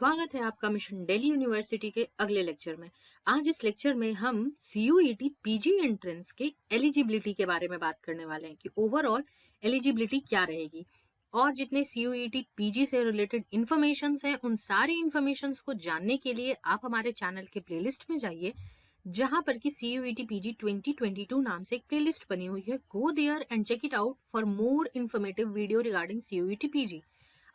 स्वागत है आपका मिशन दिल्ली यूनिवर्सिटी के अगले लेक्चर में। आज इस लेक्चर में हम सीयूईटी पीजी एंट्रेंस के एलिजिबिलिटी के बारे में बात करने वाले हैं कि ओवरऑल एलिजिबिलिटी क्या रहेगी और जितने सीयूईटी पीजी से रिलेटेड इंफॉर्मेशंस हैं उन सारे इंफॉर्मेशंस को जानने के लिए आप हमारे चैनल के प्लेलिस्ट में जाइए, जहां पर कि सीयूईटी पीजी 2022 नाम से एक प्लेलिस्ट बनी हुई है। Go there and check it out for more informative video regarding CUET PG.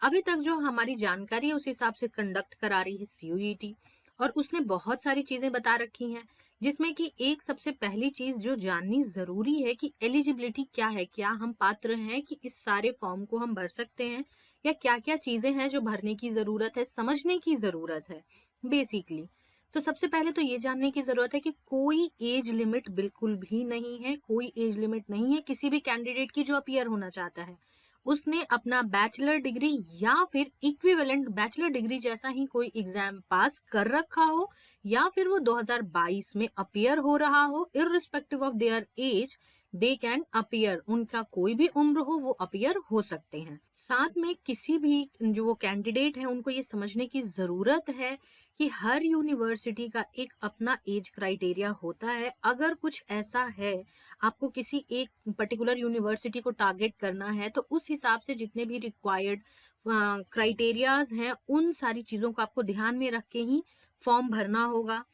अभी तक जो हमारी जानकारी है उस हिसाब से कंडक्ट करा रही है सीयूईटी, और उसने बहुत सारी चीजें बता रखी हैं, जिसमें कि एक सबसे पहली चीज जो जाननी जरूरी है कि एलिजिबिलिटी क्या है, क्या हम पात्र हैं कि इस सारे फॉर्म को हम भर सकते हैं, या क्या क्या चीजें हैं जो भरने की जरूरत है, समझने की जरूरत है बेसिकली। तो सबसे पहले तो ये जानने की जरूरत है कि कोई एज लिमिट बिल्कुल भी नहीं है, कोई एज लिमिट नहीं है किसी भी कैंडिडेट की जो अपीयर होना चाहता है। उसने अपना बैचलर डिग्री या फिर इक्विवेलेंट बैचलर डिग्री जैसा ही कोई एग्जाम पास कर रखा हो, या फिर वो 2022 में अपीयर हो रहा हो, irrespective of their age they can appear. उनका कोई भी उम्र हो वो अपीयर हो सकते हैं। साथ में किसी भी जो वो कैंडिडेट है उनको ये समझने की जरूरत है कि हर यूनिवर्सिटी का एक अपना एज क्राइटेरिया होता है। अगर कुछ ऐसा है, आपको किसी एक पर्टिकुलर यूनिवर्सिटी को टारगेट करना है, तो उस हिसाब से जितने भी रिक्वायर्ड क्राइटेरियाज हैं उन सारी चीजों को आपको ध्यान में रख के ही फॉर्म भरना होगा।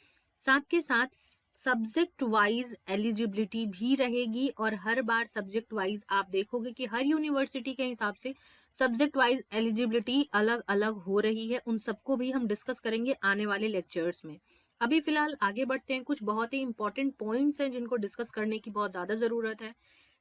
साथ के साथ सब्जेक्ट वाइज एलिजिबिलिटी भी रहेगी, और हर बार सब्जेक्ट वाइज आप देखोगे कि हर यूनिवर्सिटी के हिसाब से सब्जेक्ट वाइज एलिजिबिलिटी अलग अलग हो रही है। उन सबको भी हम डिस्कस करेंगे आने वाले लेक्चर्स में। अभी फिलहाल आगे बढ़ते हैं। कुछ बहुत ही इंपॉर्टेंट पॉइंट्स हैं जिनको डिस्कस करने की बहुत ज्यादा जरूरत है।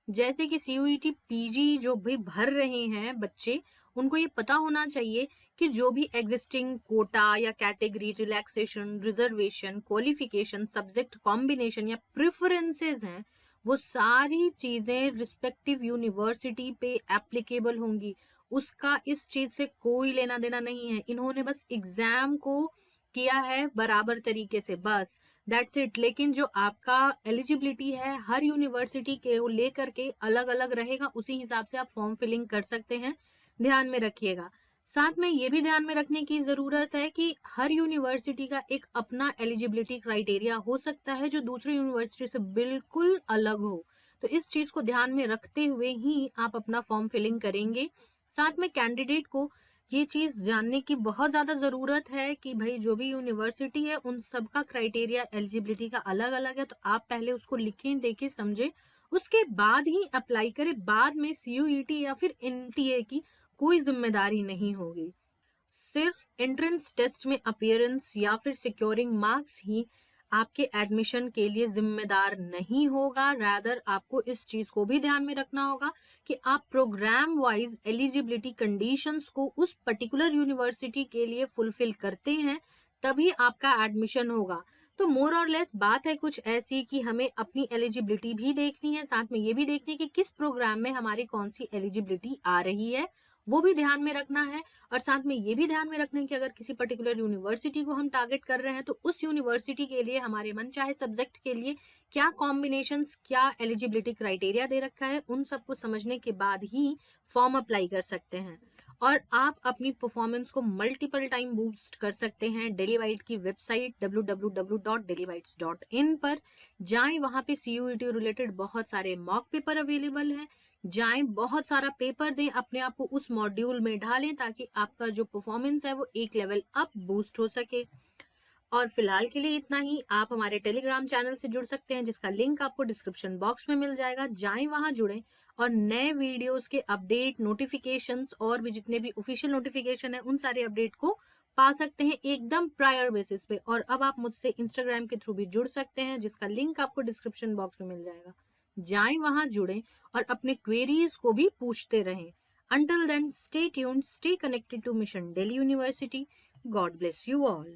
जैसे कि सीयूईटी पीजी जो भी भर रहे हैं बच्चे, उनको ये पता होना चाहिए कि जो भी एग्जिस्टिंग कोटा या category, relaxation, reservation, qualification, subject combination या प्रेफरेंसेस हैं, वो सारी चीजें रिस्पेक्टिव यूनिवर्सिटी पे एप्लीकेबल होंगी। उसका इस चीज से कोई लेना देना नहीं है। इन्होंने बस एग्जाम को किया है बराबर तरीके से, बस दैट्स इट। लेकिन जो आपका एलिजिबिलिटी है हर यूनिवर्सिटी के वो लेकर के अलग अलग रहेगा, उसी हिसाब से आप फॉर्म फिलिंग कर सकते हैं। ध्यान में रखिएगा। साथ में ये भी ध्यान में रखने की जरूरत है कि हर यूनिवर्सिटी का एक अपना एलिजिबिलिटी क्राइटेरिया हो सकता है जो दूसरी यूनिवर्सिटी से बिल्कुल अलग हो। तो इस चीज को ध्यान में रखते हुए ही आप अपना फॉर्म फिलिंग करेंगे। साथ में कैंडिडेट को ये चीज जानने की बहुत ज्यादा जरूरत है कि भाई जो भी यूनिवर्सिटी है उन सबका क्राइटेरिया एलिजिबिलिटी का अलग अलग है। तो आप पहले उसको लिखें, देखें, समझे, उसके बाद ही अप्लाई करें। बाद में सीयूईटी या फिर एनटीए की कोई जिम्मेदारी नहीं होगी। सिर्फ एंट्रेंस टेस्ट में अपीयरेंस या फिर सिक्योरिंग मार्क्स ही आपके एडमिशन के लिए जिम्मेदार नहीं होगा। रैदर आपको इस चीज को भी ध्यान में रखना होगा कि आप प्रोग्राम वाइज एलिजिबिलिटी कंडीशंस को उस पर्टिकुलर यूनिवर्सिटी के लिए फुलफिल करते हैं, तभी आपका एडमिशन होगा। तो मोर और लेस बात है कुछ ऐसी कि हमें अपनी एलिजिबिलिटी भी देखनी है, साथ में ये भी देखनी है कि किस प्रोग्राम में हमारी कौन सी एलिजिबिलिटी आ रही है, वो भी ध्यान में रखना है। और साथ में ये भी ध्यान में रखना है कि अगर किसी पर्टिकुलर यूनिवर्सिटी को हम टारगेट कर रहे हैं तो उस यूनिवर्सिटी के लिए हमारे मन चाहे सब्जेक्ट के लिए क्या कॉम्बिनेशंस, क्या एलिजिबिलिटी क्राइटेरिया दे रखा है, उन सबको समझने के बाद ही फॉर्म अप्लाई कर सकते हैं। और आप अपनी परफॉर्मेंस को मल्टीपल टाइम बूस्ट कर सकते हैं। डेलीवाइट की वेबसाइट www.dailybites.in पर जाएं, वहां पे सीयूईटी रिलेटेड बहुत सारे मॉक पेपर अवेलेबल हैं। जाएं, बहुत सारा पेपर दें, अपने आप को उस मॉड्यूल में ढालें ताकि आपका जो परफॉर्मेंस है वो एक लेवल अप बूस्ट हो सके। और फिलहाल के लिए इतना ही। आप हमारे टेलीग्राम चैनल से जुड़ सकते हैं जिसका लिंक आपको डिस्क्रिप्शन बॉक्स में मिल जाएगा। जाएं, वहां जुड़ें और नए वीडियोस के अपडेट, नोटिफिकेशंस और भी जितने भी ऑफिशियल नोटिफिकेशन है उन सारे अपडेट को पा सकते हैं एकदम प्रायर बेसिस पे। और अब आप मुझसे इंस्टाग्राम के थ्रू भी जुड़ सकते हैं जिसका लिंक आपको डिस्क्रिप्शन बॉक्स में मिल जाएगा। जाएं, वहां जुड़ें और अपने क्वेरीज को भी पूछते रहें। Until then, stay tuned, stay connected to Mission Delhi University. God bless you all.